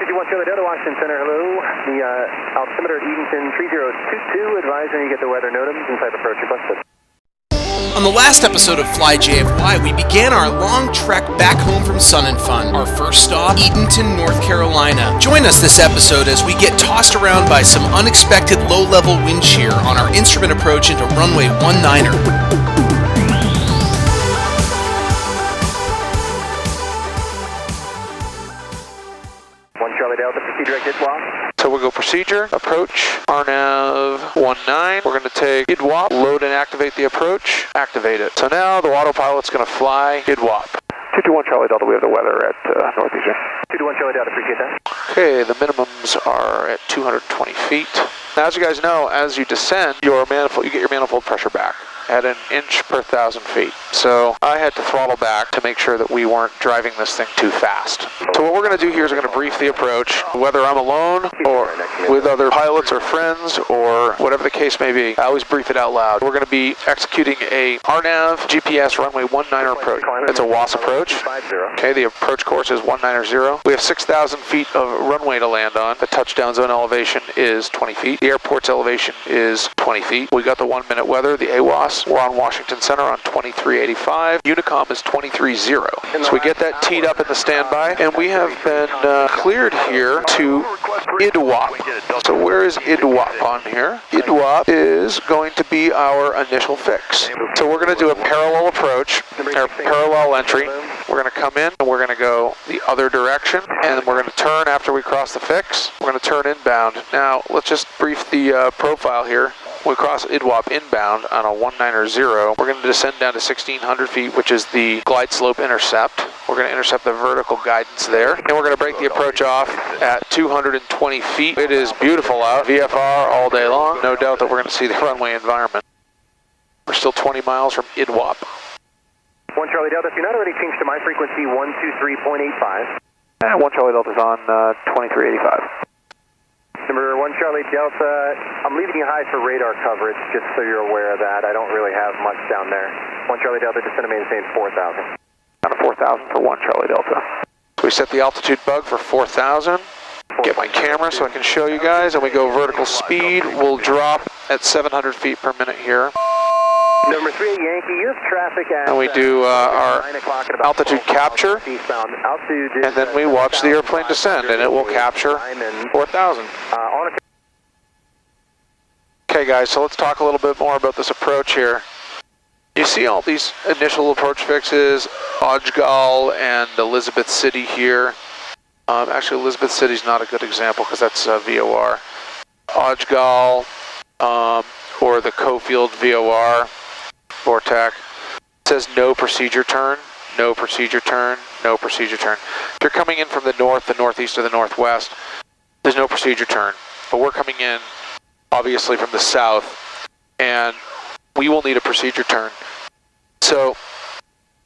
221 Charlie Delta, Washington Center, hello. The altimeter at Edenton 3022, advising you get the weather NOTAMs and type approach requested. On the last episode of Fly JFY, we began our long trek back home from Sun and Fun. Our first stop, Edenton, North Carolina. Join us this episode as we get tossed around by some unexpected low-level wind shear on our instrument approach into runway 19er. Charlie Delta, proceed direct IDWAP. So we'll go procedure, approach, RNAV19. We're going to take IDWAP, load and activate the approach, activate it. So now the autopilot's going to fly IDWAP. 221 Charlie Delta, we have the weather at Northeastern. 221 Charlie Delta, appreciate that. Okay, the minimums are at 220 feet. Now, as you guys know, as you descend, your manifold, you get your manifold pressure back at 1 inch per 1,000 feet. So I had to throttle back to make sure that we weren't driving this thing too fast. So what we're going to do here is we're going to brief the approach, whether I'm alone or with other pilots or friends or whatever the case may be. I always brief it out loud. We're going to be executing a RNAV GPS runway 19er approach. It's a WAS approach. Okay, the approach course is 190. We have 6,000 feet of runway to land on. The touchdown zone elevation is 20 feet. The airport's elevation is 20 feet. We got the 1 minute weather, the AWAS. We're on Washington Center on 2385. Unicom is 230. So we get that teed up in the standby, and we have been cleared here to IDWAP. So where is IDWAP on here? IDWAP is going to be our initial fix. So we're going to do a parallel approach, or parallel entry. We're going to come in, and we're going to go the other direction, and we're going to turn after we cross the fix. We're going to turn inbound. Now, let's just brief the profile here. We cross IDWAP inbound on a 190. We're going to descend down to 1,600 feet, which is the glide slope intercept. We're going to intercept the vertical guidance there. And we're going to break the approach off at 220 feet. It is beautiful out. VFR all day long. No doubt that we're going to see the runway environment. We're still 20 miles from IDWAP. 1 Charlie Delta, if you're not already changed to my frequency, 123.85. And 1 Charlie Delta's on 2385. Number 1 Charlie Delta, I'm leaving you high for radar coverage, just so you're aware of that. I don't really have much down there. 1 Charlie Delta, descend to maintain 4,000. Down to 4,000 for 1 Charlie Delta. So we set the altitude bug for 4,000. Get my camera so I can show you guys, and we go vertical speed. We'll drop at 700 feet per minute here. Number 3 Yankee, you have traffic at... And we do our altitude capture, and then we watch the airplane descend, and it will capture 4,000. Okay guys, so let's talk a little bit more about this approach here. You see all these initial approach fixes, Ojgal and Elizabeth City here. Actually, Elizabeth City is not a good example because that's VOR. Ojgal, or the Cofield VOR, Vortec, says no procedure turn, no procedure turn, no procedure turn. If you're coming in from the north, the northeast, or the northwest, there's no procedure turn. But we're coming in, obviously, from the south, and we will need a procedure turn. So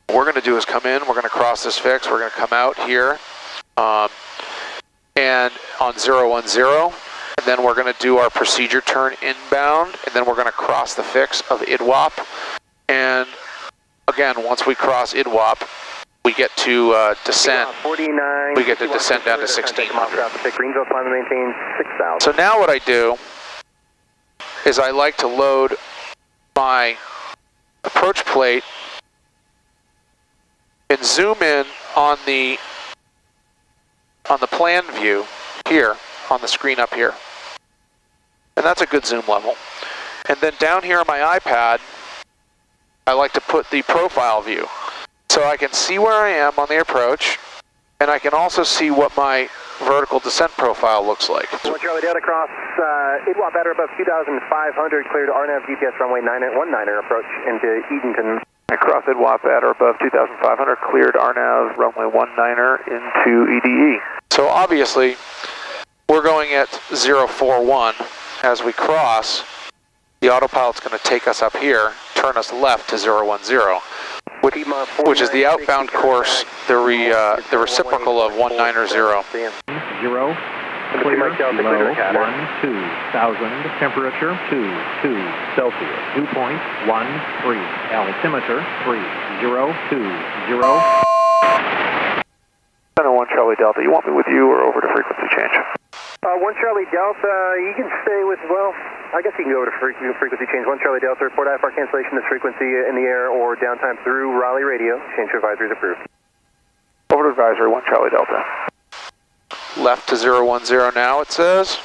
what we're going to do is come in, we're going to cross this fix, we're going to come out here, and on 010, and then we're going to do our procedure turn inbound, and then we're going to cross the fix of IDWAP. And again, once we cross IDWAP, we get to descend. We get to descend down to 1,600. So now what I do is I like to load my approach plate and zoom in on the plan view here on the screen up here. And that's a good zoom level. And then down here on my iPad, I like to put the profile view. So I can see where I am on the approach, and I can also see what my vertical descent profile looks like. 1 Charlie Delta cross IDWAP at or above 2,500, cleared RNAV GPS runway 19er approach into Edenton. I cross IDWAP at or above 2,500, cleared RNAV runway 19er into EDE. So obviously, we're going at 041 as we cross. The autopilot's going to take us up here, turn us left to 010, which is the outbound course, the reciprocal of 190. 0, clear, below 12000, temperature 22 Celsius, dew point 13, altimeter 3020. Center 1 Charlie Delta, you want me with you or over to frequency change? 1 Charlie Delta, you can stay with, well, I guess you can go over to frequency change. 1 Charlie Delta, report IFR cancellation of frequency in the air or downtime through Raleigh radio. Change to advisory is approved. Over to advisory, 1 Charlie Delta. Left to 010 now, it says.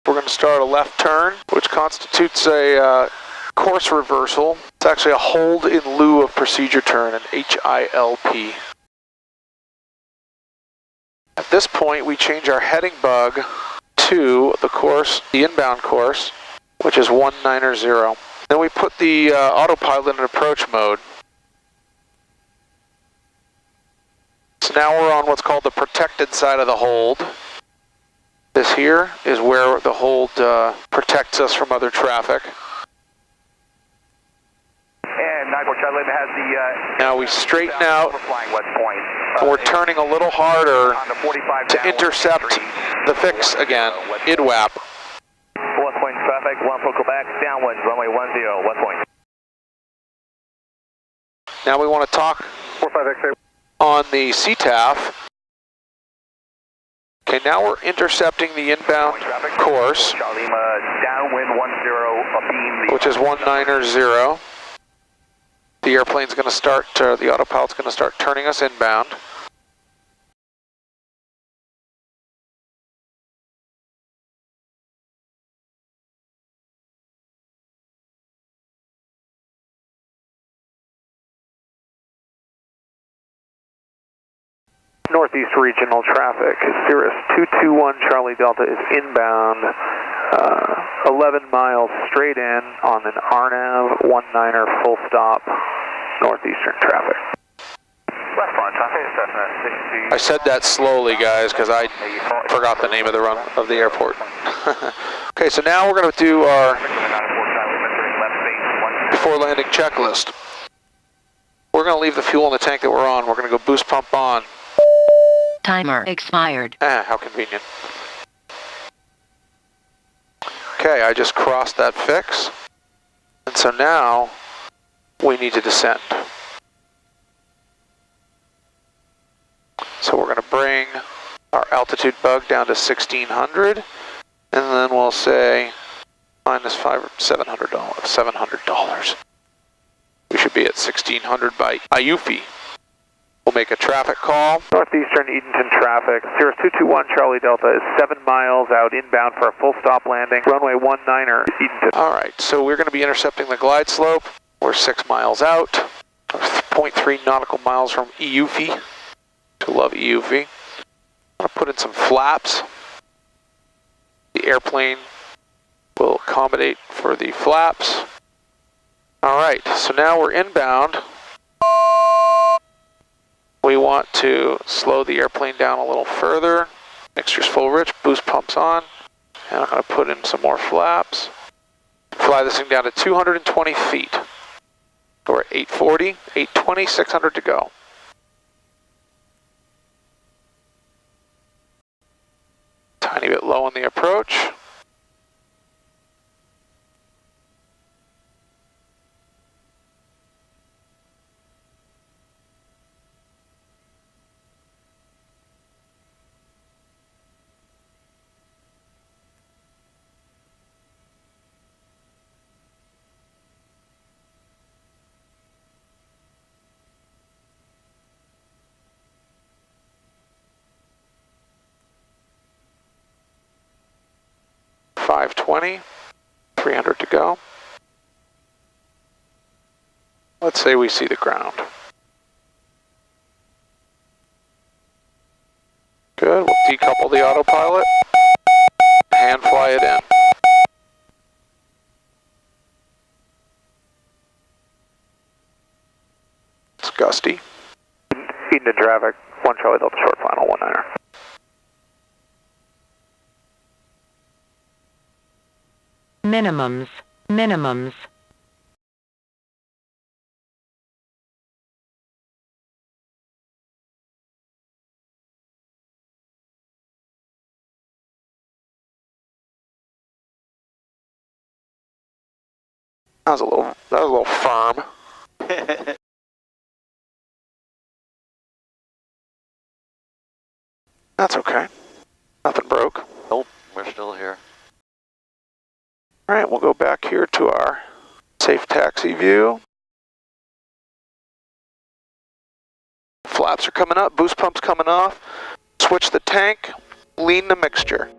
We're going to start a left turn, which constitutes a course reversal. It's actually a hold in lieu of procedure turn, an HILP. At this point, we change our heading bug to the course, the inbound course, which is 190. Then we put the autopilot in approach mode. So now we're on what's called the protected side of the hold. This here is where the hold protects us from other traffic. And 94 Charlie has the... now we straighten out, and we're turning a little harder to intercept the fix again, IDWAP. West Point traffic, 1 for Quebec, downwind, runway 10, West Point. Now we want to talk 45 X-ray. on the CTAF. Okay, now we're intercepting the inbound course, Charlie Lima, downwind 10, abeam, which is 190. The airplane's going to start, the autopilot's going to start turning us inbound. Northeast regional traffic, Cirrus 221 Charlie Delta is inbound, 11 miles straight in on an RNAV19 full stop, northeastern traffic. Westbound traffic, Cessna 60. I said that slowly, guys, because I forgot the name of the airport. Okay, so now we're going to do our before landing checklist. We're going to leave the fuel in the tank that we're on. We're going to go boost pump on. Timer expired. How convenient. Okay, I just crossed that fix. And so now we need to descend. So we're going to bring our altitude bug down to 1600, and then we'll say minus $700. We should be at 1600 by IUFI. We'll make a traffic call. Northeastern Edenton traffic, Cirrus 221 Charlie Delta is 7 miles out inbound for a full stop landing. Runway 19 Edenton. All right, so we're going to be intercepting the glide slope. We're 6 miles out, 0.3 nautical miles from EUFI. To love EUFI. I'm going to put in some flaps. The airplane will accommodate for the flaps. All right, so now we're inbound. We want to slow the airplane down a little further. Mixture's full rich, boost pumps on. And I'm going to put in some more flaps. Fly this thing down to 220 feet. We're at 840, 820, 600 to go. Tiny bit low on the approach. .520, 300 to go. Let's say we see the ground. Good, we'll decouple the autopilot, hand fly it in. It's gusty. Feeding to traffic, 1 Charlie Delta short final, 19. Minimums. That was a little firm. That's okay. Nothing broke. Nope, we're still here. All right, we'll go back here to our safe taxi view. Flaps are coming up, boost pump's coming off. Switch the tank, lean the mixture.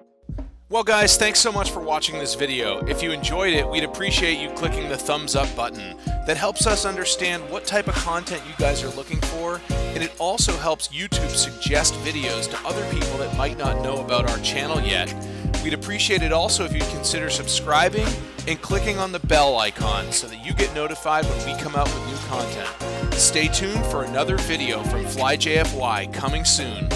Well guys, thanks so much for watching this video. If you enjoyed it, we'd appreciate you clicking the thumbs up button. That helps us understand what type of content you guys are looking for, and it also helps YouTube suggest videos to other people that might not know about our channel yet. We'd appreciate it also if you'd consider subscribing and clicking on the bell icon so that you get notified when we come out with new content. Stay tuned for another video from FlyJFY coming soon.